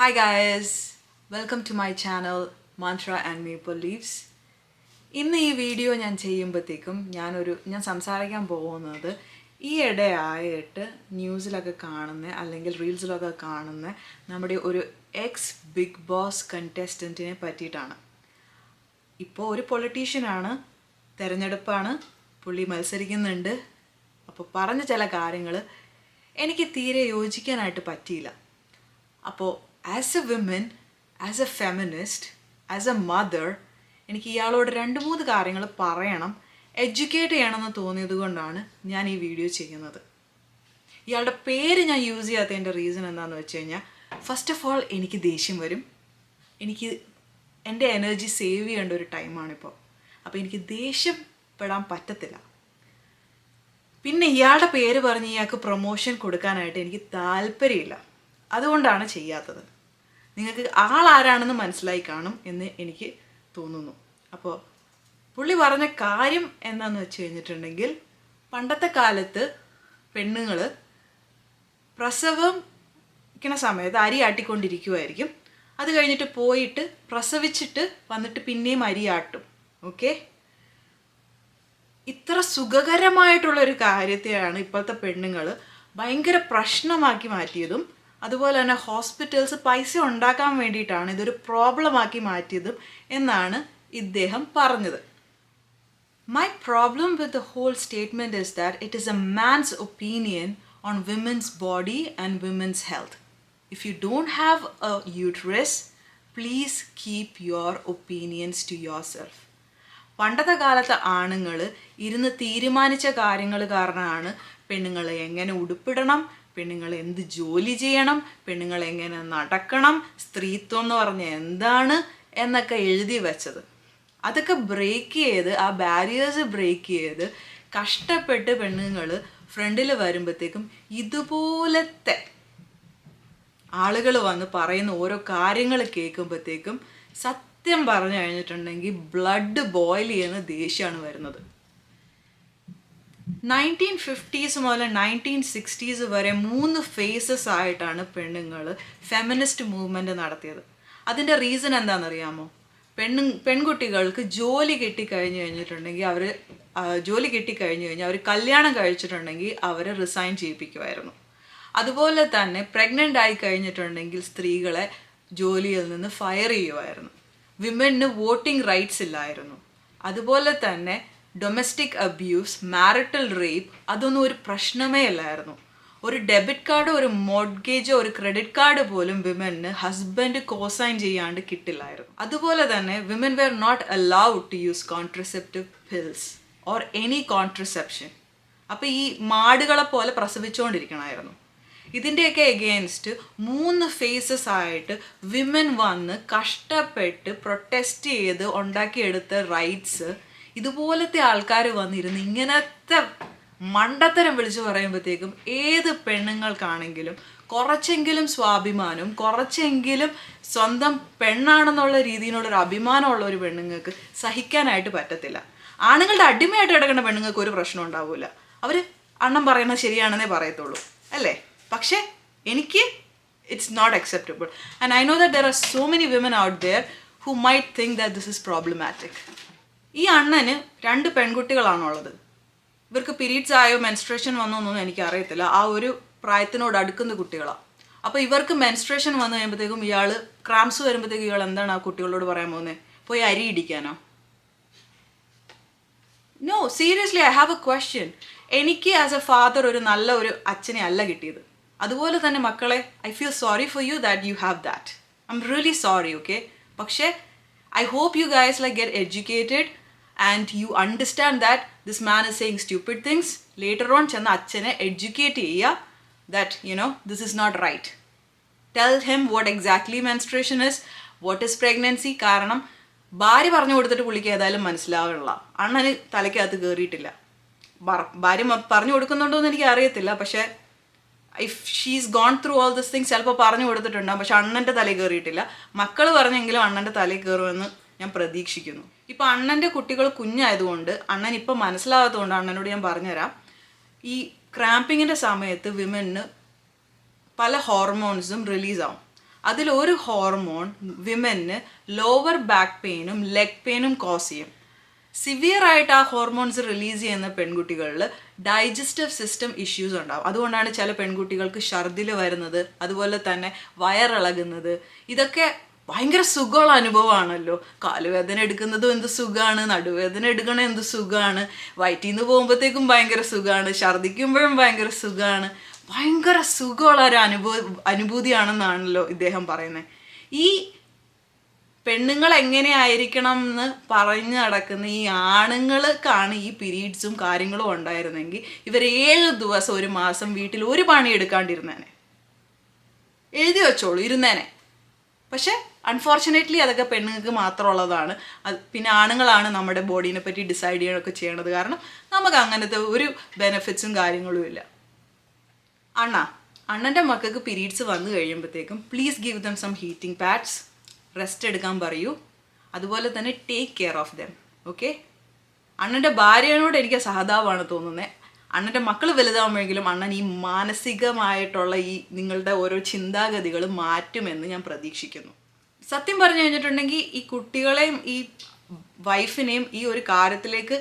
Hi guys, welcome to my channel Mantra and Maple Leaves. ഇന്ന് ഈ video ഞാൻ ചെയ്യുമ്പോഴത്തേക്കും ഞാൻ സംസാരിക്കാൻ പോകുന്നത് ഈ ഇടയായിട്ട് ന്യൂസിലൊക്കെ കാണുന്ന അല്ലെങ്കിൽ റീൽസിലൊക്കെ കാണുന്ന നമ്മുടെ ഒരു എക്സ് ബിഗ് ബോസ് കണ്ടസ്റ്റൻറ്റിനെ പറ്റിയിട്ടാണ്. ഇപ്പോൾ ഒരു പൊളിറ്റീഷ്യനാണ്, തിരഞ്ഞെടുപ്പാണ്, പുള്ളി മത്സരിക്കുന്നുണ്ട്. അപ്പോൾ പറഞ്ഞ ചില കാര്യങ്ങൾ എനിക്ക് തീരെ യോജിക്കാനായിട്ട് പറ്റിയില്ല. അപ്പോൾ as A women, as A feminist, as A mother എനിക്ക് ഇയാളോട് 2-3 കാര്യങ്ങൾ പറയണം, എഡ്യൂക്കേറ്റ് ചെയ്യണമെന്ന് തോന്നിയത് കൊണ്ടാണ് ഞാൻ ഈ വീഡിയോ ചെയ്യുന്നത്. ഇയാളുടെ പേര് ഞാൻ യൂസ് ചെയ്യാത്തതിൻ്റെ റീസൺ എന്താണെന്ന് വെച്ച് കഴിഞ്ഞാൽ, ഫസ്റ്റ് ഓഫ് ഓൾ എനിക്ക് ദേഷ്യം വരും. എനിക്ക് എൻ്റെ എനർജി സേവ് ചെയ്യേണ്ട ഒരു ടൈമാണിപ്പോൾ. അപ്പോൾ എനിക്ക് ദേഷ്യപ്പെടാൻ പറ്റത്തില്ല. പിന്നെ ഇയാളുടെ പേര് പറഞ്ഞ് ഇയാൾക്ക് പ്രൊമോഷൻ കൊടുക്കാനായിട്ട് എനിക്ക് താല്പര്യമില്ല. അതുകൊണ്ടാണ് ചെയ്യാത്തത്. നിങ്ങൾക്ക് ആളാരാണെന്ന് മനസ്സിലായി കാണും എന്ന് എനിക്ക് തോന്നുന്നു. അപ്പോൾ പുള്ളി പറഞ്ഞ കാര്യം എന്താണെന്ന് വെച്ച് കഴിഞ്ഞിട്ടുണ്ടെങ്കിൽ, പണ്ടത്തെ കാലത്ത് പെണ്ണുങ്ങൾ പ്രസവിക്കുന്ന സമയത്ത് അരി ആട്ടിക്കൊണ്ടിരിക്കുമായിരിക്കും. അത് കഴിഞ്ഞിട്ട് പോയിട്ട് പ്രസവിച്ചിട്ട് വന്നിട്ട് പിന്നെയും അരി ആട്ടും. ഓക്കെ, ഇത്ര സുഖകരമായിട്ടുള്ളൊരു കാര്യത്തെയാണ് ഇപ്പോഴത്തെ പെണ്ണുങ്ങൾ ഭയങ്കര പ്രശ്നമാക്കി മാറ്റിയതും, അതുപോലെ തന്നെ ഹോസ്പിറ്റൽസ് പൈസ ഉണ്ടാക്കാൻ വേണ്ടിയിട്ടാണ് ഇതൊരു പ്രോബ്ലമാക്കി മാറ്റിയതും എന്നാണ് ഇദ്ദേഹം പറഞ്ഞത്. My problem with the whole statement is that it is a man's opinion on women's body and women's health. If you don't have a uterus, please keep your opinions to yourself. പണ്ടത്തെ കാലത്തെ ആണുങ്ങൾ ഇരുന്ന് തീരുമാനിച്ച കാര്യങ്ങൾ കാരണമാണ് പെണ്ണുങ്ങൾ എങ്ങനെ ഉടുപ്പിടണം, പെണ്ണുങ്ങൾ എന്ത് ജോലി ചെയ്യണം, പെണ്ണുങ്ങൾ എങ്ങനെ നടക്കണം, സ്ത്രീത്വം എന്ന് പറഞ്ഞാൽ എന്താണ് എന്നൊക്കെ എഴുതി വെച്ചത്. അതൊക്കെ ബ്രേക്ക് ചെയ്ത്, ആ ബാരിയേഴ്സ് ബ്രേക്ക് ചെയ്ത് കഷ്ടപ്പെട്ട് പെണ്ണുങ്ങൾ ഫ്രണ്ടിൽ വരുമ്പോഴത്തേക്കും ഇതുപോലത്തെ ആളുകൾ വന്ന് പറയുന്ന ഓരോ കാര്യങ്ങൾ കേൾക്കുമ്പോഴത്തേക്കും സത്യം പറഞ്ഞു കഴിഞ്ഞിട്ടുണ്ടെങ്കിൽ ബ്ലഡ് ബോയിൽ ചെയ്യുന്ന ദേഷ്യമാണ് വരുന്നത്. 1950s മുതൽ 1960s വരെ 3 ഫേസസ് ആയിട്ടാണ് പെണ്ണുങ്ങൾ ഫെമിനിസ്റ്റ് മൂവ്മെൻറ്റ് നടത്തിയത്. അതിൻ്റെ റീസൺ എന്താണെന്നറിയാമോ? പെൺകുട്ടികൾക്ക് ജോലി കിട്ടിക്കഴിഞ്ഞ് കഴിഞ്ഞിട്ടുണ്ടെങ്കിൽ അവർ കല്യാണം കഴിച്ചിട്ടുണ്ടെങ്കിൽ അവരെ റിസൈൻ ചെയ്യിപ്പിക്കുമായിരുന്നു. അതുപോലെ തന്നെ പ്രഗ്നൻ്റ് ആയി കഴിഞ്ഞിട്ടുണ്ടെങ്കിൽ സ്ത്രീകളെ ജോലിയിൽ നിന്ന് ഫയർ ചെയ്യുമായിരുന്നു. വിമന് വോട്ടിംഗ് റൈറ്റ്സ് ഇല്ലായിരുന്നു. അതുപോലെ തന്നെ ഡൊമസ്റ്റിക് അബ്യൂസ്, മാരിറ്റൽ റേപ്പ് അതൊന്നും ഒരു പ്രശ്നമേ അല്ലായിരുന്നു. ഒരു ഡെബിറ്റ് കാർഡോ ഒരു മോർഗേജോ ഒരു ക്രെഡിറ്റ് കാർഡ് പോലും വിമന് ഹസ്ബൻഡ് കോസൈൻ ചെയ്യാണ്ട് കിട്ടില്ലായിരുന്നു. അതുപോലെ തന്നെ women were not allowed to use contraceptive pills or any contraception. അപ്പോൾ ഈ മാടുകളെ പോലെ പ്രസവിച്ചുകൊണ്ടിരിക്കണമായിരുന്നു. ഇതിൻ്റെയൊക്കെ എഗെയിൻസ്റ്റ് 3 ഫേസസ് ആയിട്ട് വിമൻ വന്ന് കഷ്ടപ്പെട്ട് പ്രൊട്ടസ്റ്റ് ചെയ്ത് ഉണ്ടാക്കിയെടുത്ത റൈറ്റ്സ് ഇതുപോലത്തെ ആൾക്കാർ വന്നിരുന്ന് ഇങ്ങനത്തെ മണ്ടത്തരം വിളിച്ചു പറയുമ്പോഴത്തേക്കും ഏത് പെണ്ണുങ്ങൾക്കാണെങ്കിലും കുറച്ചെങ്കിലും സ്വാഭിമാനവും കുറച്ചെങ്കിലും സ്വന്തം പെണ്ണാണെന്നുള്ള രീതിയിലുള്ളൊരു അഭിമാനമുള്ള ഒരു പെണ്ണുങ്ങൾക്ക് സഹിക്കാനായിട്ട് പറ്റത്തില്ല. ആണുങ്ങളുടെ അടിമയായിട്ട് കിടക്കുന്ന പെണ്ണുങ്ങൾക്ക് ഒരു പ്രശ്നം ഉണ്ടാവില്ല. അവർ അണ്ണം പറയുന്നത് ശരിയാണെന്നേ പറയത്തുള്ളൂ, അല്ലേ? പക്ഷേ എനിക്ക് it's not acceptable. And I know that there are so many women out there who might think that this is problematic. ഈ അണ്ണന് 2 പെൺകുട്ടികളാണുള്ളത്. ഇവർക്ക് പീരീഡ്സ് ആയോ മെൻസ്ട്രേഷൻ വന്നോ എന്നൊന്നും എനിക്കറിയത്തില്ല. ആ ഒരു പ്രായത്തിനോട് അടുക്കുന്ന കുട്ടികളാണ്. അപ്പോൾ ഇവർക്ക് മെൻസ്ട്രേഷൻ വന്നു കഴിയുമ്പോഴത്തേക്കും ക്രാംസ് വരുമ്പോഴത്തേക്കും ഇയാൾ എന്താണ് ആ കുട്ടികളോട് പറയാൻ പോകുന്നത്? പോയി അരി ഇടിക്കാനോ? No, seriously I have a question. എനിക്ക് ആസ് എ ഫാദർ ഒരു നല്ല ഒരു അച്ഛനെ അല്ല കിട്ടിയത്. അതുപോലെ തന്നെ മക്കളെ, I feel sorry for you that you have that. I'm really sorry, okay? പക്ഷേ I hope you guys get educated and you understand that this man is saying stupid things. Later on ചെന്ന് അച്ഛനെ educate ചെയ്യുക that this is not right. Tell him what exactly menstruation is, what is pregnancy. കാരണം ഭാര്യ പറഞ്ഞു കൊടുത്തിട്ട് പുള്ളിക്ക് ഏതായാലും മനസ്സിലാവുള്ള അണ്ണന് തലയ്ക്കകത്ത് കയറിയിട്ടില്ല. ഭാര്യ പറഞ്ഞു കൊടുക്കുന്നുണ്ടോ എന്ന് എനിക്ക് അറിയത്തില്ല. പക്ഷേ if she's gone through all this things ചിലപ്പോൾ പറഞ്ഞു കൊടുത്തിട്ടുണ്ടാകും. പക്ഷെ അണ്ണൻ്റെ തലയിൽ കയറിയിട്ടില്ല. മക്കൾ പറഞ്ഞെങ്കിലും അണ്ണൻ്റെ തലയിൽ കയറുമെന്ന് ഞാൻ പ്രതീക്ഷിക്കുന്നു. ഇപ്പം അണ്ണൻ്റെ കുട്ടികൾ കുഞ്ഞായതുകൊണ്ട് അണ്ണൻ ഇപ്പം മനസ്സിലാകാത്തതുകൊണ്ട് അണ്ണനോട് ഞാൻ പറഞ്ഞുതരാം. ഈ ക്രാമ്പിങ്ങിൻ്റെ സമയത്ത് വിമന് പല ഹോർമോൺസും റിലീസാവും. അതിലൊരു ഹോർമോൺ വിമന് ലോവർ ബാക്ക് പെയിനും ലെഗ് പെയിനും കോസ് ചെയ്യും. സിവിയർ ആയിട്ട് ആ ഹോർമോൺസ് റിലീസ് ചെയ്യുന്ന പെൺകുട്ടികളിൽ ഡൈജസ്റ്റീവ് സിസ്റ്റം ഇഷ്യൂസ് ഉണ്ടാവും. അതുകൊണ്ടാണ് ചില പെൺകുട്ടികൾക്ക് ഛർദിൽ വരുന്നത്, അതുപോലെ തന്നെ വയറിളകുന്നത്. ഇതൊക്കെ ഭയങ്കര സുഖമുള്ള അനുഭവമാണല്ലോ. കാലുവേദന എടുക്കുന്നതും എന്ത് സുഖമാണ്, നടുവേദന എടുക്കണത് എന്ത് സുഖമാണ്, വയറ്റിൽ നിന്ന് പോകുമ്പോഴത്തേക്കും ഭയങ്കര സുഖമാണ്, ഛർദിക്കുമ്പോഴും ഭയങ്കര സുഖമാണ്. ഭയങ്കര സുഖമുള്ള ഒരു അനുഭൂതിയാണെന്നാണല്ലോ ഇദ്ദേഹം പറയുന്നത്. ഈ പെണ്ണുങ്ങൾ എങ്ങനെയായിരിക്കണം എന്ന് പറഞ്ഞു നടക്കുന്ന ഈ ആണുങ്ങൾക്കാണ് ഈ പീരീഡ്സും കാര്യങ്ങളും ഉണ്ടായിരുന്നെങ്കിൽ ഇവർ 7 ദിവസം 1 മാസം വീട്ടിൽ ഒരു പണി എടുക്കാണ്ടിരുന്നേനെ. എഴുതി വെച്ചോളൂ, ഇരുന്നേനെ. പക്ഷെ അൺഫോർച്ചുനേറ്റ്ലി അതൊക്കെ പെണ്ണുങ്ങൾക്ക് മാത്രമുള്ളതാണ്. പിന്നെ ആണുങ്ങളാണ് നമ്മുടെ ബോഡീനെ പറ്റി ഡിസൈഡ് ചെയ്യാനൊക്കെ ചെയ്യണത്. കാരണം നമുക്ക് അങ്ങനത്തെ ഒരു ബെനിഫിറ്റ്സും കാര്യങ്ങളും ഇല്ല. അണ്ണൻ്റെ മക്കൾക്ക് പീരീഡ്സ് വന്നു കഴിയുമ്പോഴത്തേക്കും please give them some heating pads, rest എടുക്കാൻ പറയൂ. അതുപോലെ തന്നെ take care of them. Okay? അണ്ണൻ്റെ ഭാര്യയോട് എനിക്ക് സഹതാപമാണ് തോന്നുന്നത്. അണ്ണൻ്റെ മക്കൾ വലുതാവുമ്പോഴെങ്കിലും അണ്ണൻ ഈ മാനസികമായിട്ടുള്ള ഈ നിങ്ങളുടെ ഓരോ ചിന്താഗതികൾ മാറ്റുമെന്ന് ഞാൻ പ്രതീക്ഷിക്കുന്നു. സത്യം പറഞ്ഞു കഴിഞ്ഞിട്ടുണ്ടെങ്കിൽ ഈ കുട്ടികളെയും ഈ വൈഫിനെയും ഈ ഒരു കാര്യത്തിലേക്ക്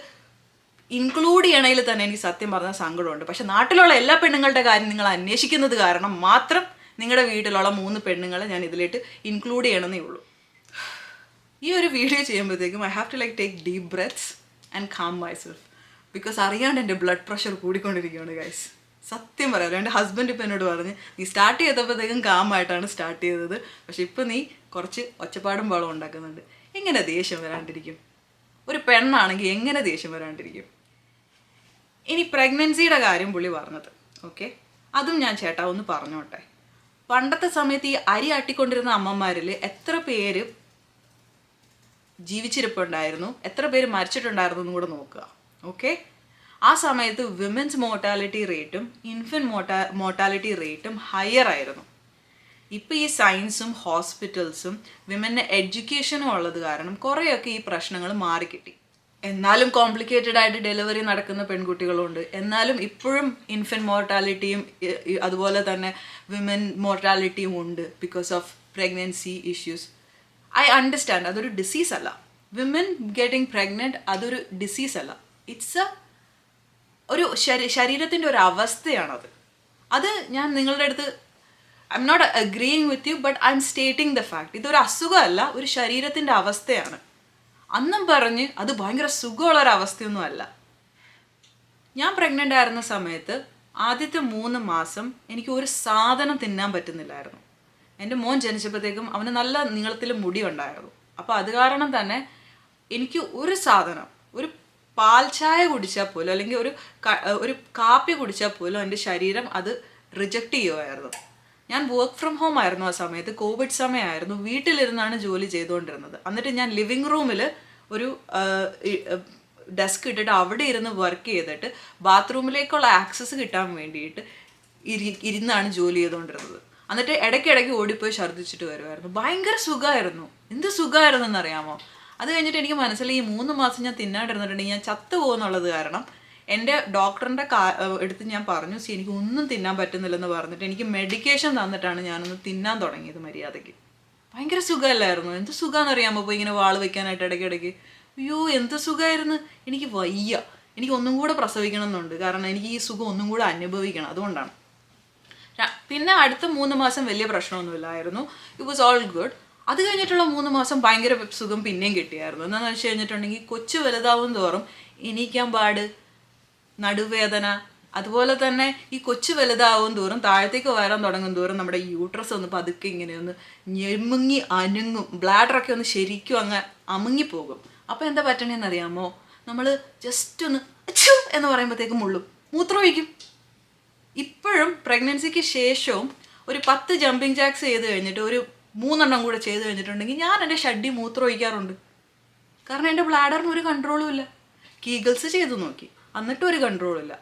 ഇൻക്ലൂഡ് ചെയ്യണതിൽ തന്നെ എനിക്ക് സത്യം പറഞ്ഞാൽ സങ്കടമുണ്ട്. പക്ഷെ നാട്ടിലുള്ള എല്ലാ പെണ്ണുങ്ങളുടെ കാര്യം നിങ്ങൾ അന്വേഷിക്കുന്നത് കാരണം മാത്രം നിങ്ങളുടെ വീട്ടിലുള്ള 3 പെണ്ണുങ്ങളെ ഞാൻ ഇതിലേക്ക് ഇൻക്ലൂഡ് ചെയ്യണമെന്നേ ഉള്ളൂ. ഈ ഒരു വീഡിയോ ചെയ്യുമ്പോഴത്തേക്കും I have to take deep breaths and calm myself. Because അറിയാണ്ട് എൻ്റെ ബ്ലഡ് പ്രഷർ കൂടിക്കൊണ്ടിരിക്കുകയാണ് ഗൈസ്. സത്യം പറയാമല്ലോ. എൻ്റെ ഹസ്ബൻഡ് ഇപ്പം എന്നോട് പറഞ്ഞ് നീ സ്റ്റാർട്ട് ചെയ്തപ്പോഴത്തേക്കും കാമായിട്ടാണ് സ്റ്റാർട്ട് ചെയ്തത്, പക്ഷെ ഇപ്പം നീ കുറച്ച് ഒച്ചപ്പാടും ബഹളം ഉണ്ടാക്കുന്നുണ്ട്. എങ്ങനെ ദേഷ്യം വരാണ്ടിരിക്കും? ഒരു പെണ്ണാണെങ്കിൽ എങ്ങനെ ദേഷ്യം വരാണ്ടിരിക്കും? ഇനി പ്രഗ്നൻസിയുടെ കാര്യം പുള്ളി പറഞ്ഞത്, ഓക്കെ, അതും ഞാൻ ചേട്ടാ ഒന്ന് പറഞ്ഞോട്ടെ. പണ്ടത്തെ സമയത്ത് ഈ അരി ആട്ടിക്കൊണ്ടിരുന്ന അമ്മമാരിൽ എത്ര പേര് ജീവിച്ചിരിപ്പുണ്ടായിരുന്നു, എത്ര പേര് മരിച്ചിട്ടുണ്ടായിരുന്നു എന്നും കൂടെ നോക്കുക. ഓക്കെ? ആ സമയത്ത് വിമൻസ് മോർട്ടാലിറ്റി റേറ്റും ഇൻഫൻറ്റ് മോർട്ടാലിറ്റി റേറ്റും ഹയർ ആയിരുന്നു. ഇപ്പോൾ ഈ സയൻസും ഹോസ്പിറ്റൽസും വിമന് എഡ്യൂക്കേഷനും ഉള്ളത് കാരണം കുറേയൊക്കെ ഈ പ്രശ്നങ്ങൾ മാറിക്കിട്ടി. എന്നാലും കോംപ്ലിക്കേറ്റഡ് ആയിട്ട് ഡെലിവറി നടക്കുന്ന പെൺകുട്ടികളുണ്ട്. എന്നാലും ഇപ്പോഴും ഇൻഫൻറ്റ് മോർട്ടാലിറ്റിയും അതുപോലെ തന്നെ വിമൻ മോർട്ടാലിറ്റിയും ഉണ്ട് because of pregnancy issues. I understand, അതൊരു ഡിസീസ് അല്ല. വിമൻ ഗെറ്റിംഗ് പ്രഗ്നൻറ്റ് അതൊരു ഡിസീസ് അല്ല. ഇറ്റ്സ് ഒരു ശരീരത്തിൻ്റെ ഒരു അവസ്ഥയാണത്. അത് ഞാൻ നിങ്ങളുടെ അടുത്ത് I'm not agreeing with you, but I'm stating the fact. ഇതൊരു അസുഖമല്ല, ഒരു ശരീരത്തിൻ്റെ അവസ്ഥയാണ്. അന്നും പറഞ്ഞ് അത് ഭയങ്കര സുഖമുള്ളൊരവസ്ഥയൊന്നും അല്ല. ഞാൻ പ്രഗ്നൻ്റ് ആയിരുന്ന സമയത്ത് ആദ്യത്തെ 3 മാസം എനിക്ക് ഒരു സാധനം തിന്നാൻ പറ്റുന്നില്ലായിരുന്നു. എൻ്റെ മോൻ ജനിച്ചപ്പോഴത്തേക്കും അവന് നല്ല നീളത്തിൽ മുടി ഉണ്ടായിരുന്നു. അപ്പോൾ അത് കാരണം തന്നെ എനിക്ക് ഒരു സാധനം, ഒരു പാൽ ചായ കുടിച്ചാൽ പോലും അല്ലെങ്കിൽ ഒരു കാപ്പി കുടിച്ചാൽ പോലും എൻ്റെ ശരീരം അത് റിജക്റ്റ് ചെയ്യുമായിരുന്നു. ഞാൻ വർക്ക് ഫ്രം ഹോം ആയിരുന്നു ആ സമയത്ത്. കോവിഡ് സമയമായിരുന്നു. വീട്ടിലിരുന്നാണ് ജോലി ചെയ്തുകൊണ്ടിരുന്നത്. എന്നിട്ട് ഞാൻ ലിവിങ് റൂമിൽ ഒരു ഡെസ്ക് ഇട്ടിട്ട് അവിടെ ഇരുന്ന് വർക്ക് ചെയ്തിട്ട് ബാത്റൂമിലേക്കുള്ള ആക്സസ് കിട്ടാൻ വേണ്ടിയിട്ട് ഇരുന്നാണ് ജോലി ചെയ്തുകൊണ്ടിരുന്നത്. എന്നിട്ട് ഇടയ്ക്കിടയ്ക്ക് ഓടിപ്പോയി ഛർദ്ദിച്ചിട്ട് വരുമായിരുന്നു. ഭയങ്കര സുഖമായിരുന്നു. എന്ത് സുഖമായിരുന്നു എന്നറിയാമോ? അത് കഴിഞ്ഞിട്ട് എനിക്ക് മനസ്സിലായി ഈ 3 മാസം ഞാൻ തിന്നാണ്ടിരുന്നിട്ടുണ്ടെങ്കിൽ ഞാൻ ചത്തു പോകുന്നുള്ളത് കാരണം എൻ്റെ ഡോക്ടറിൻ്റെ അടുത്ത് ഞാൻ പറഞ്ഞു, എനിക്ക് ഒന്നും തിന്നാൻ പറ്റുന്നില്ലെന്ന് പറഞ്ഞിട്ട് എനിക്ക് മെഡിക്കേഷൻ തന്നിട്ടാണ് ഞാനൊന്ന് തിന്നാൻ തുടങ്ങിയത് മര്യാദയ്ക്ക്. ഭയങ്കര സുഖമല്ലായിരുന്നു? എന്ത് സുഖമാണെന്നറിയാമോ? ഇപ്പോൾ ഇങ്ങനെ വാള് വെക്കാനായിട്ട് ഇടയ്ക്കിടയ്ക്ക്. അയ്യോ എന്ത് സുഖമായിരുന്നു. എനിക്ക് വയ്യ, എനിക്ക് ഒന്നും കൂടെ പ്രസവിക്കണം എന്നുണ്ട്. കാരണം എനിക്ക് ഈ സുഖം ഒന്നും കൂടെ അനുഭവിക്കണം, അതുകൊണ്ടാണ്. പിന്നെ അടുത്ത 3 മാസം വലിയ പ്രശ്നമൊന്നുമില്ലായിരുന്നു. It was all good. അത് കഴിഞ്ഞിട്ടുള്ള 3 മാസം ഭയങ്കര സുഖം പിന്നെയും കിട്ടിയായിരുന്നു. എന്താണെന്ന് വെച്ച് കഴിഞ്ഞിട്ടുണ്ടെങ്കിൽ കൊച്ചു വലുതാവും തോറും എണീക്കാൻ പാട്, നടുവേദന, അതുപോലെ തന്നെ ഈ കൊച്ചു വലുതാവും തോറും താഴത്തേക്ക് വരാൻ തുടങ്ങും തോറും നമ്മുടെ യൂട്രസ് ഒന്ന് പതുക്കെ ഇങ്ങനെ ഒന്ന് ഞെമുങ്ങി അനുങ്ങും. ബ്ലാഡറൊക്കെ ഒന്ന് ശരിക്കും അങ്ങ് അമുങ്ങിപ്പോകും. അപ്പോൾ എന്താ പറ്റണേന്ന് അറിയാമോ? നമ്മൾ ജസ്റ്റ് ഒന്ന് അച്ചു എന്ന് പറയുമ്പോഴത്തേക്കും മുള്ളും, മൂത്രമൊഴിക്കും. ഇപ്പോഴും പ്രഗ്നൻസിക്ക് ശേഷവും ഒരു 10 ജമ്പിങ് ജാക്സ് ചെയ്ത് കഴിഞ്ഞിട്ട് ഒരു 3 എണ്ണം കൂടെ ചെയ്ത് കഴിഞ്ഞിട്ടുണ്ടെങ്കിൽ ഞാൻ എൻ്റെ ഷഡ്ഡി മൂത്രം ഒഴിക്കാറുണ്ട്. കാരണം എൻ്റെ ബ്ലാഡറിന് ഒരു കൺട്രോളും ഇല്ല. കീഗിൾസ് ചെയ്ത് നോക്കി, എന്നിട്ടും ഒരു കൺട്രോളും ഇല്ല.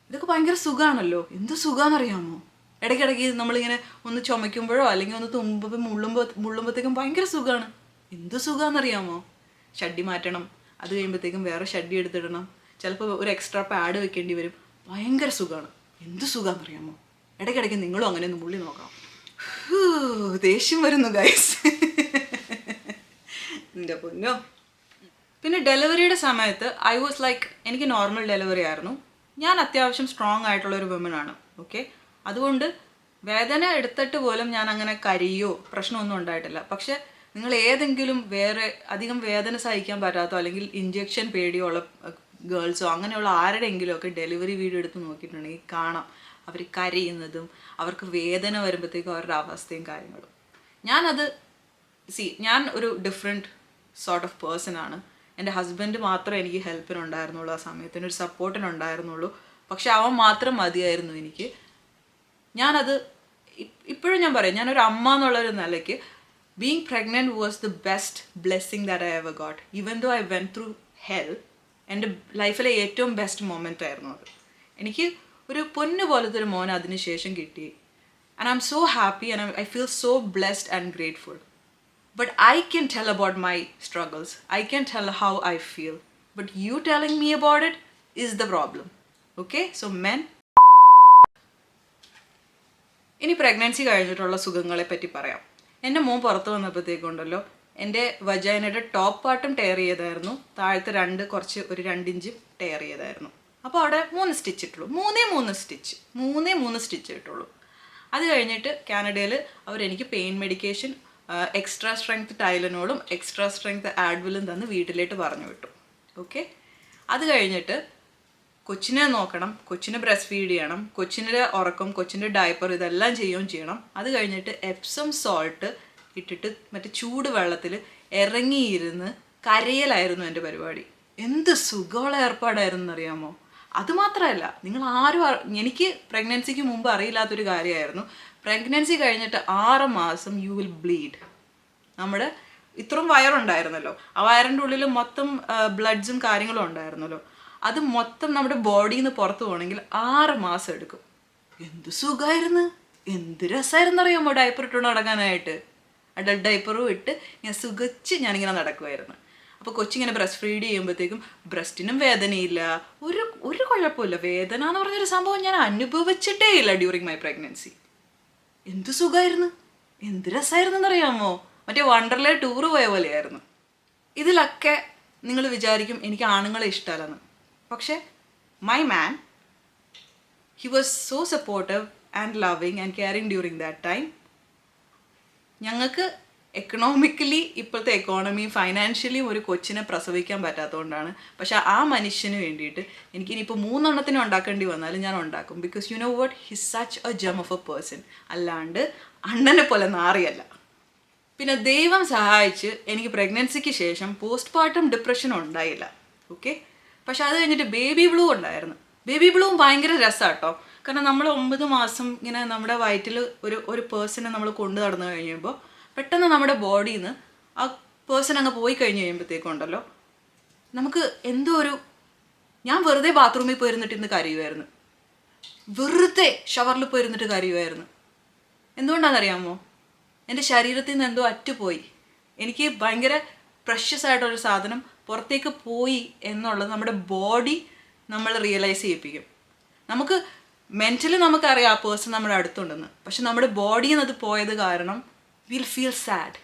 ഇതൊക്കെ ഭയങ്കര സുഖമാണല്ലോ. എന്ത് സുഖമാണെന്നറിയാമോ? ഇടയ്ക്കിടയ്ക്ക് നമ്മളിങ്ങനെ ഒന്ന് ചുമയ്ക്കുമ്പോഴോ അല്ലെങ്കിൽ ഒന്ന് മുള്ളുമ്പോഴത്തേക്കും ഭയങ്കര സുഖമാണ്. എന്ത് സുഖമാണെന്നറിയാമോ? ഷഡ്ഡി മാറ്റണം, അത് കഴിയുമ്പോഴത്തേക്കും വേറെ ഷഡ്ഡി എടുത്തിടണം, ചിലപ്പോൾ ഒരു എക്സ്ട്രാ പാഡ് വെക്കേണ്ടി വരും. ഭയങ്കര സുഖമാണ്. എന്ത് സുഖമാണെന്നറിയാമോ? ഇടയ്ക്കിടയ്ക്ക് നിങ്ങളും അങ്ങനെ ഒന്ന് മുള്ളി നോക്കണം. ദേഷ്യം വരുന്നു ഗൈസ്. എൻ്റെ പൊന്നോ. പിന്നെ ഡെലിവറിയുടെ സമയത്ത് ഐ വാസ് ലൈക്ക്, എനിക്ക് നോർമൽ ഡെലിവറി ആയിരുന്നു. ഞാൻ അത്യാവശ്യം സ്ട്രോങ് ആയിട്ടുള്ളൊരു വുമനാണ്. ഓക്കെ, അതുകൊണ്ട് വേദന എടുത്തിട്ട് പോലും ഞാൻ അങ്ങനെ കരിയോ പ്രശ്നമൊന്നും ഉണ്ടായിട്ടില്ല. പക്ഷെ നിങ്ങൾ ഏതെങ്കിലും വേറെ അധികം വേദന സഹിക്കാൻ പറ്റാത്തോ അല്ലെങ്കിൽ ഇഞ്ചെക്ഷൻ പേടിയോ ഉള്ള ഗേൾസോ അങ്ങനെയുള്ള ആരുടെയെങ്കിലും ഒക്കെ ഡെലിവറി വീഡിയോ എടുത്ത് നോക്കിയിട്ടുണ്ടെങ്കിൽ കാണാം അവർ കരയുന്നതും അവർക്ക് വേദന വരുമ്പോഴത്തേക്കും അവരുടെ അവസ്ഥയും കാര്യങ്ങളും. ഞാൻ ഒരു ഡിഫറെൻറ്റ് സോർട്ട് ഓഫ് പേഴ്സൺ ആണ്. എൻ്റെ ഹസ്ബൻഡ് മാത്രമേ എനിക്ക് ഹെൽപ്പിനുണ്ടായിരുന്നുള്ളൂ, ആ സമയത്തിന് ഒരു സപ്പോർട്ടിനുണ്ടായിരുന്നുള്ളൂ. പക്ഷെ അവൻ മാത്രം മതിയായിരുന്നു എനിക്ക്. ഞാനത് ഇപ്പോഴും ഞാൻ പറയും, ഞാനൊരു അമ്മ എന്നുള്ളൊരു നിലയ്ക്ക് being pregnant was the best blessing that I ever got. Even though I went through hell, എൻ്റെ ലൈഫിലെ ഏറ്റവും ബെസ്റ്റ് മൊമെൻ്റ് ആയിരുന്നു അത്. എനിക്ക് ഒരു പൊന്നു പോലത്തെ ഒരു മോൻ അതിന് ശേഷം കിട്ടി. And I M so happy and I feel so blessed and grateful. But I can tell about my struggles. I can tell how I feel. But you telling me about it is the problem. Okay? So men. ഇനി pregnancy കഴിഞ്ഞിട്ടുള്ള സുഖങ്ങളെ പറ്റി പറയാം. എൻ്റെ മോൻ പുറത്ത് വന്നപ്പോഴത്തേക്കുണ്ടല്ലോ എൻ്റെ വജൈനയുടെ top പാർട്ടും tyre ചെയ്തായിരുന്നു, താഴത്തെ ഒരു 2 ഇഞ്ച് ടയർ ചെയ്തായിരുന്നു. അപ്പോൾ അവിടെ 3 സ്റ്റിച്ച് ഇട്ടുള്ളൂ. 3 സ്റ്റിച്ച് ഇട്ടുള്ളൂ. അത് കഴിഞ്ഞിട്ട് കാനഡയിൽ അവരെനിക്ക് പെയിൻ മെഡിക്കേഷൻ, എക്സ്ട്രാ സ്ട്രെങ്ത് ടൈലനോളും എക്സ്ട്രാ സ്ട്രെങ്ത് ആഡ്വിലും തന്ന് വീട്ടിലേക്ക് പറഞ്ഞു വിട്ടു. ഓക്കെ, അത് കഴിഞ്ഞിട്ട് കൊച്ചിനെ നോക്കണം, കൊച്ചിനെ ബ്രസ്റ്റ് ഫീഡ് ചെയ്യണം, കൊച്ചിൻ്റെ ഉറക്കം, കൊച്ചിൻ്റെ ഡയപ്പർ ഇതെല്ലാം ചെയ്യുകയും ചെയ്യണം. അത് കഴിഞ്ഞിട്ട് എപ്സം സോൾട്ട് ഇട്ടിട്ട് മറ്റേ ചൂട് വെള്ളത്തിൽ ഇറങ്ങിയിരുന്ന് കരയലായിരുന്നു എൻ്റെ പരിപാടി. എന്ത് സുഖമുള്ള ഏർപ്പാടായിരുന്നു എന്നറിയാമോ? അതുമാത്രമല്ല, എനിക്ക് പ്രഗ്നൻസിക്ക് മുമ്പ് അറിയില്ലാത്തൊരു കാര്യമായിരുന്നു, പ്രഗ്നൻസി കഴിഞ്ഞിട്ട് 6 മാസം യു വിൽ ബ്ലീഡ്. നമ്മുടെ ഇത്രയും വയറുണ്ടായിരുന്നല്ലോ, ആ വയറിൻ്റെ ഉള്ളിൽ മൊത്തം ബ്ലഡ്സും കാര്യങ്ങളും ഉണ്ടായിരുന്നല്ലോ, അത് മൊത്തം നമ്മുടെ ബോഡിയിൽ നിന്ന് പുറത്ത് പോകണമെങ്കിൽ 6 മാസം എടുക്കും. എന്ത് സുഖമായിരുന്നു, എന്ത് രസമായിരുന്നു അറിയാമോ ഡയപ്പർ ഇട്ടുകൊണ്ട് നടക്കാനായിട്ട്. അഡൽട്ട് ഡയപ്പറും ഇട്ട് ഞാനിങ്ങനെ നടക്കുമായിരുന്നു. അപ്പോൾ കൊച്ചിങ്ങനെ ബ്രസ്റ്റ് ഫീഡ് ചെയ്യുമ്പോഴത്തേക്കും ബ്രസ്റ്റിനും വേദനയില്ല, ഒരു കുഴപ്പമില്ല. വേദന എന്ന് പറഞ്ഞൊരു സംഭവം ഞാൻ അനുഭവിച്ചിട്ടേ ഇല്ല ഡ്യൂറിങ് മൈ പ്രഗ്നൻസി. എന്ത് സുഖമായിരുന്നു, എന്ത് രസമായിരുന്നു എന്നറിയാമോ, മറ്റേ വണ്ടർലേ ടൂറ് പോയ പോലെയായിരുന്നു. ഇതിലൊക്കെ നിങ്ങൾ വിചാരിക്കും എനിക്ക് ആണുങ്ങളെ ഇഷ്ടമല്ലെന്ന്. പക്ഷേ my man, he was so supportive and loving and caring during that time. ഞങ്ങൾക്ക് എക്കണോമിക്കലി ഇപ്പോഴത്തെ എക്കോണമിയും ഫൈനാൻഷ്യലിയും ഒരു കൊച്ചിനെ പ്രസവിക്കാൻ പറ്റാത്തതുകൊണ്ടാണ്. പക്ഷെ ആ മനുഷ്യന് വേണ്ടിയിട്ട് എനിക്കിനിയിപ്പോൾ 3 എണ്ണത്തിനെ ഉണ്ടാക്കേണ്ടി വന്നാലും ഞാൻ ഉണ്ടാക്കും. Because you know what, his such A ജം ഓഫ് എ പേഴ്സൺ. അല്ലാണ്ട് അണ്ണനെ പോലെ നാറിയല്ല. പിന്നെ ദൈവം സഹായിച്ച് എനിക്ക് പ്രഗ്നൻസിക്ക് ശേഷം പോസ്റ്റ് പാർട്ടം ഡിപ്രഷൻ ഉണ്ടായില്ല. ഓക്കെ, പക്ഷെ അത് കഴിഞ്ഞിട്ട് ബേബി ബ്ലൂ ഉണ്ടായിരുന്നു. ബേബി ബ്ലൂവും ഭയങ്കര രസമാട്ടോ. കാരണം നമ്മൾ 9 മാസം ഇങ്ങനെ നമ്മുടെ വയറ്റിൽ ഒരു പേഴ്സണെ നമ്മൾ കൊണ്ടു നടന്നു കഴിയുമ്പോൾ പെട്ടെന്ന് നമ്മുടെ ബോഡിയിൽ നിന്ന് ആ പേഴ്സൺ അങ്ങ് പോയി കഴിഞ്ഞ് കഴിയുമ്പോഴത്തേക്കുണ്ടല്ലോ നമുക്ക് ഞാൻ വെറുതെ ബാത്റൂമിൽ പോയിരുന്നിട്ട് ഇന്ന് കരയുമായിരുന്നു, വെറുതെ ഷവറിൽ പോയിരുന്നിട്ട് കരയുമായിരുന്നു. എന്തുകൊണ്ടാണെന്നറിയാമോ? എൻ്റെ ശരീരത്തിൽ നിന്ന് എന്തോ അറ്റുപോയി. എനിക്ക് ഭയങ്കര പ്രഷ്യസ് ആയിട്ടൊരു സാധനം പുറത്തേക്ക് പോയി എന്നുള്ളത് നമ്മുടെ ബോഡി നമ്മൾ റിയലൈസ് ചെയ്യിപ്പിക്കും. നമുക്ക് മെൻ്റലി നമുക്കറിയാം ആ പേഴ്സൺ നമ്മുടെ അടുത്തുണ്ടെന്ന്, പക്ഷെ നമ്മുടെ ബോഡിയിൽ നിന്ന് അത് പോയത് കാരണം വിൽ ഫീൽ സാഡ്.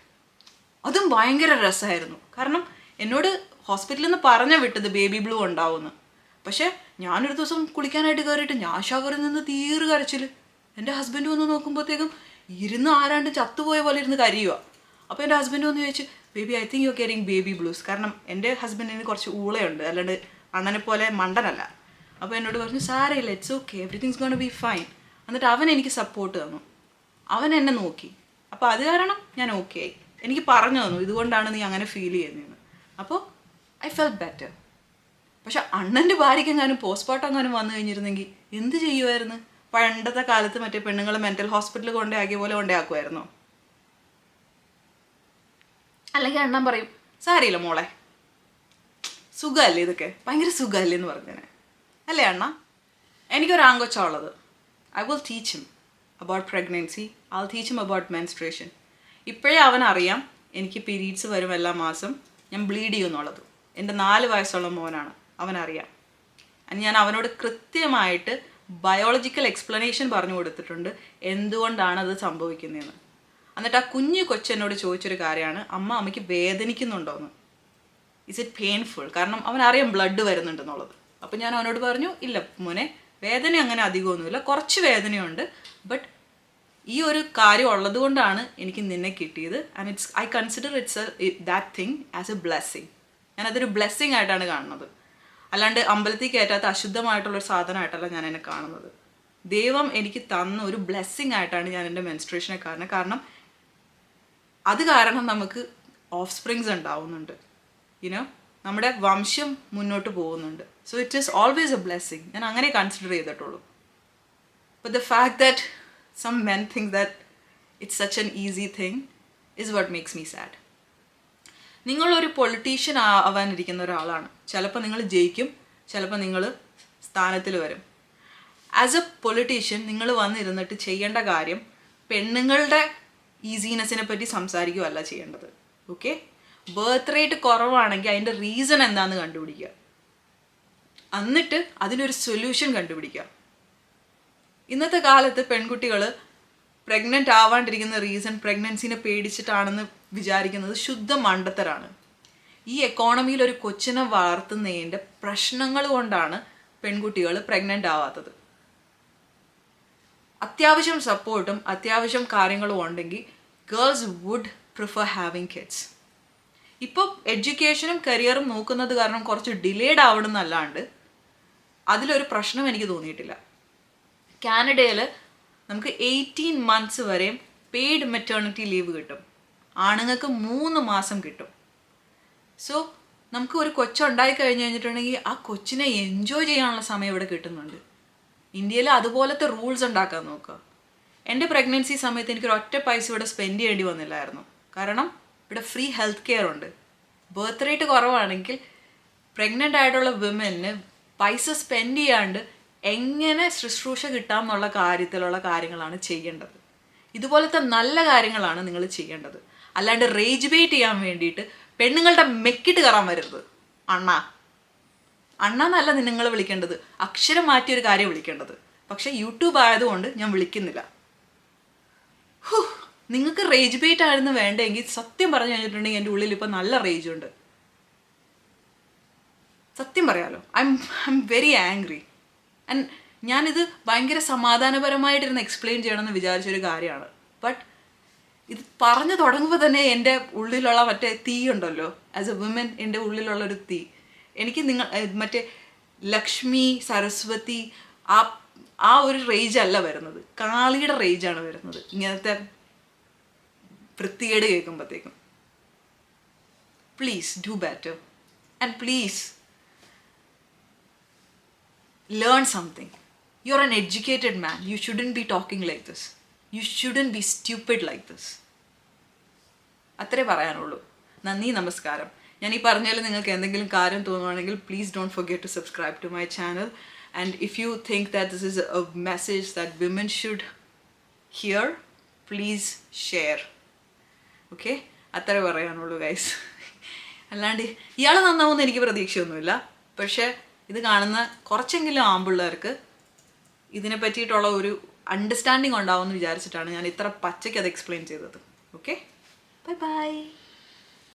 അതും ഭയങ്കര രസമായിരുന്നു. കാരണം എന്നോട് ഹോസ്പിറ്റലിൽ നിന്ന് പറഞ്ഞ വിട്ടത് ബേബി ബ്ലൂ ഉണ്ടാവുമെന്ന്. പക്ഷേ ഞാനൊരു ദിവസം കുളിക്കാനായിട്ട് കയറിയിട്ട് ഞാൻ ഷവറിൽ നിന്ന് തീരെ കരച്ചിൽ. എൻ്റെ ഹസ്ബൻഡ് വന്ന് നോക്കുമ്പോഴത്തേക്കും ആരാണ്ട് ചത്തുപോയ പോലെ ഇരുന്ന് കരയുക. അപ്പോൾ എൻ്റെ ഹസ്ബൻഡ് വന്ന് ചോദിച്ചു, baby I think you are caring baby blues. കാരണം എൻ്റെ ഹസ്ബൻഡിന് കുറച്ച് ഊളയുണ്ട്, അല്ലാണ്ട് അണ്ണനെ പോലെ മണ്ടനല്ല. അപ്പോൾ എന്നോട് പറഞ്ഞു സാരമില്ല, it's okay, everything's gonna be fine. എന്നിട്ട് അവൻ എനിക്ക് സപ്പോർട്ട് തന്നു, അവൻ എന്നെ നോക്കി. അപ്പോൾ അത് കാരണം ഞാൻ ഓക്കെ ആയി. എനിക്ക് പറഞ്ഞു തന്നു ഇതുകൊണ്ടാണ് നീ അങ്ങനെ ഫീൽ ചെയ്യുന്നതെന്ന്. അപ്പോൾ ഐ ഫെൽറ്റ് ബെറ്റർ. പക്ഷെ അണ്ണൻ്റെ ഭാര്യയ്ക്ക് എങ്ങാനും പോസ്റ്റ്മോർട്ടം എങ്ങാനും വന്നു കഴിഞ്ഞിരുന്നെങ്കിൽ എന്ത് ചെയ്യുമായിരുന്നു? പണ്ടത്തെ കാലത്ത് മറ്റേ പെണ്ണുങ്ങൾ മെൻ്റൽ ഹോസ്പിറ്റലിൽ കൊണ്ടാക്കിയ പോലെ കൊണ്ടാക്കുമായിരുന്നോ? അല്ലെങ്കിൽ അണ്ണൻ പറയും സാരിയില്ല മോളെ, സുഖമല്ലേ ഇതൊക്കെ, ഭയങ്കര സുഖമല്ലേ എന്ന് പറഞ്ഞേനെ അല്ലേ അണ്ണ? എനിക്കൊരു ആങ്കൊച്ചുള്ളത്. I will teach him about pregnancy, I will teach him about menstruation. ഇപ്പോഴേ അവനറിയാം എനിക്ക് പീരീഡ്സ് വരും എല്ലാ മാസം, ഞാൻ ബ്ലീഡ് ചെയ്യുമെന്നുള്ളത്. എൻ്റെ 4 വയസ്സുള്ള മോനാണ്, അവനറിയാം. ഞാൻ അവനോട് കൃത്യമായിട്ട് ബയോളജിക്കൽ എക്സ്പ്ലനേഷൻ പറഞ്ഞു കൊടുത്തിട്ടുണ്ട് എന്തുകൊണ്ടാണ് അത് സംഭവിക്കുന്നതെന്ന്. എന്നിട്ട് ആ കുഞ്ഞു കൊച്ചെന്നോട് ചോദിച്ചൊരു കാര്യമാണ്, അമ്മയ്ക്ക് വേദനിക്കുന്നുണ്ടോയെന്ന്. Is it painful? കാരണം അവനറിയാം ബ്ലഡ് വരുന്നുണ്ടെന്നുള്ളത്. അപ്പം ഞാൻ അവനോട് പറഞ്ഞു, ഇല്ല മോനെ, വേദന അങ്ങനെ അധികമൊന്നുമില്ല, കുറച്ച് വേദനയുണ്ട്, ബട്ട് ഈ ഒരു കാര്യം ഉള്ളത് കൊണ്ടാണ് എനിക്ക് നിന്നെ കിട്ടിയത്. And I consider that thing as a blessing. ഞാനതൊരു ബ്ലെസ്സിങ് ആയിട്ടാണ് കാണുന്നത്. അല്ലാണ്ട് അമ്പലത്തിൽ കയറ്റാത്ത അശുദ്ധമായിട്ടുള്ളൊരു സാധനമായിട്ടല്ല ഞാൻ എന്നെ കാണുന്നത്. ദൈവം എനിക്ക് തന്ന ഒരു ബ്ലെസ്സിങ് ആയിട്ടാണ് ഞാൻ എൻ്റെ മെൻസ്ട്രേഷനെ കാണുന്നത്. കാരണം അത് കാരണം നമുക്ക് ഓഫ് സ്പ്രിങ്സ് ഉണ്ടാവുന്നുണ്ട്, യുനോ, നമ്മുടെ വംശം മുന്നോട്ട് പോകുന്നുണ്ട്. So it is always A blessing. ഞാൻ അങ്ങനെ കൺസിഡർ ചെയ്തിട്ടുള്ളൂ. But the fact that some men think that it's such an easy thing is what makes me sad. നിങ്ങളൊരു പൊളിറ്റീഷ്യൻ ആവാനിരിക്കുന്ന ഒരാളാണ്. ചിലപ്പോൾ നിങ്ങൾ ജയിക്കും, ചിലപ്പോൾ നിങ്ങൾ സ്ഥാനത്തിൽ വരും. ആസ് എ പൊളിറ്റീഷ്യൻ നിങ്ങൾ വന്നിരുന്നിട്ട് ചെയ്യേണ്ട കാര്യം പെണ്ണുങ്ങളുടെ ഈസിനെസ്സിനെ പറ്റി സംസാരിക്കുകയല്ല ചെയ്യേണ്ടത്. ഓക്കെ, ബർത്ത് റേറ്റ് കുറവാണെങ്കിൽ അതിൻ്റെ റീസൺ എന്താണെന്ന് കണ്ടുപിടിക്കുക, എന്നിട്ട് അതിനൊരു സൊല്യൂഷൻ കണ്ടുപിടിക്കുക. ഇന്നത്തെ കാലത്ത് പെൺകുട്ടികൾ പ്രഗ്നൻ്റ് ആവാണ്ടിരിക്കുന്ന റീസൺ പ്രഗ്നൻസിനെ പേടിച്ചിട്ടാണെന്ന് വിചാരിക്കുന്നത് ശുദ്ധ മണ്ടത്തരാണ്. ഈ എക്കോണമിയിൽ ഒരു കൊച്ചിനെ വളർത്തുന്നതിൻ്റെ പ്രശ്നങ്ങൾ കൊണ്ടാണ് പെൺകുട്ടികൾ പ്രഗ്നൻ്റ് ആവാത്തത്. അത്യാവശ്യം സപ്പോർട്ടും അത്യാവശ്യം കാര്യങ്ങളും ഉണ്ടെങ്കിൽ girls would prefer having kids. ഇപ്പോൾ എഡ്യൂക്കേഷനും കരിയറും നോക്കുന്നത് കാരണം കുറച്ച് ഡിലേഡ് ആവണമെന്നല്ലാണ്ട് അതിലൊരു പ്രശ്നം എനിക്ക് തോന്നിയിട്ടില്ല. കാനഡയിൽ നമുക്ക് 18 months വരെയും പെയ്ഡ് മെറ്റേണിറ്റി ലീവ് കിട്ടും. ആണുങ്ങൾക്ക് 3 മാസം കിട്ടും. സോ നമുക്ക് ഒരു കൊച്ചുണ്ടായി കഴിഞ്ഞിട്ടുണ്ടെങ്കിൽ ആ കൊച്ചിനെ എൻജോയ് ചെയ്യാനുള്ള സമയം ഇവിടെ കിട്ടുന്നുണ്ട്. ഇന്ത്യയിൽ അതുപോലത്തെ റൂൾസ് ഉണ്ടാക്കാൻ നോക്കുക. എൻ്റെ പ്രഗ്നൻസി സമയത്ത് എനിക്കൊരു ഒറ്റ പൈസ ഇവിടെ സ്പെൻഡ് ചെയ്യേണ്ടി വന്നില്ലായിരുന്നു. കാരണം ഇവിടെ ഫ്രീ ഹെൽത്ത് കെയർ ഉണ്ട്. ബർത്ത് റേറ്റ് കുറവാണെങ്കിൽ പ്രഗ്നൻ്റ് ആയിട്ടുള്ള വിമന് പൈസ സ്പെൻഡ് ചെയ്യാണ്ട് എങ്ങനെ ശുശ്രൂഷ കിട്ടാമെന്നുള്ള കാര്യത്തിലുള്ള കാര്യങ്ങളാണ് ചെയ്യേണ്ടത്. ഇതുപോലത്തെ നല്ല കാര്യങ്ങളാണ് നിങ്ങൾ ചെയ്യേണ്ടത്. അല്ലാണ്ട് റേജ് ബേറ്റ് ചെയ്യാൻ വേണ്ടിയിട്ട് പെണ്ണുങ്ങളുടെ മെക്കിട്ട് കയറാൻ വരരുത്. അണ്ണ എന്നല്ല നിങ്ങൾ വിളിക്കേണ്ടത്, അക്ഷരം മാറ്റിയൊരു കാര്യം വിളിക്കേണ്ടത്. പക്ഷേ യൂട്യൂബ് ആയതുകൊണ്ട് ഞാൻ വിളിക്കുന്നില്ല. നിങ്ങൾക്ക് റേജ് ബേറ്റ് ആയിരുന്നു വേണ്ടെങ്കിൽ സത്യം പറഞ്ഞു കഴിഞ്ഞിട്ടുണ്ടെങ്കിൽ എൻ്റെ ഉള്ളിൽ ഇപ്പം നല്ല റേജ് ഉണ്ട്. സത്യം പറയാലോ, I am very angry. And ഞാനിത് ഭയങ്കര സമാധാനപരമായിട്ടിരുന്ന് എക്സ്പ്ലെയിൻ ചെയ്യണമെന്ന് വിചാരിച്ചൊരു കാര്യമാണ്. ബട്ട് ഇത് പറഞ്ഞു തുടങ്ങുമ്പോൾ തന്നെ എൻ്റെ ഉള്ളിലുള്ള മറ്റേ തീ ഉണ്ടല്ലോ, ആസ് എ വുമൻ എൻ്റെ ഉള്ളിലുള്ളൊരു തീ, എനിക്ക് മറ്റേ ലക്ഷ്മി സരസ്വതി ആ ഒരു റേജ് അല്ല വരുന്നത്, കാളിയുടെ റേജാണ് വരുന്നത് ഇങ്ങനത്തെ വൃത്തികേട് കേൾക്കുമ്പോഴത്തേക്കും. Please do better and please learn something. You're an educated man. You shouldn't be talking like this. You shouldn't be stupid like this. അത്രേ പറയാനുള്ളൂ. നന്ദി, നമസ്കാരം. ഞാൻ ഈ പറഞ്ഞാൽ നിങ്ങൾക്ക് എന്തെങ്കിലും കാര്യം തോന്നുവാണെങ്കിൽ please don't forget to subscribe to my channel. And if you think that this is a message that women should hear, please share. Okay, അത്രേ പറയാനുള്ളൂ ഗൈസ്. അല്ലാണ്ട് ഇയാൾ നന്നാവുമെന്ന് എനിക്ക് പ്രതീക്ഷയൊന്നുമില്ല. പക്ഷേ ഇത് കാണുന്ന കുറച്ചെങ്കിലും ആമ്പിള്ളേർക്ക് ഇതിനെ പറ്റിയിട്ടുള്ള ഒരു അണ്ടർസ്റ്റാൻഡിങ് ഉണ്ടാവുമെന്ന് വിചാരിച്ചിട്ടാണ് ഞാൻ ഇത്ര പച്ചയ്ക്ക് അത് എക്സ്പ്ലെയിൻ ചെയ്തത്. Okay, bye bye.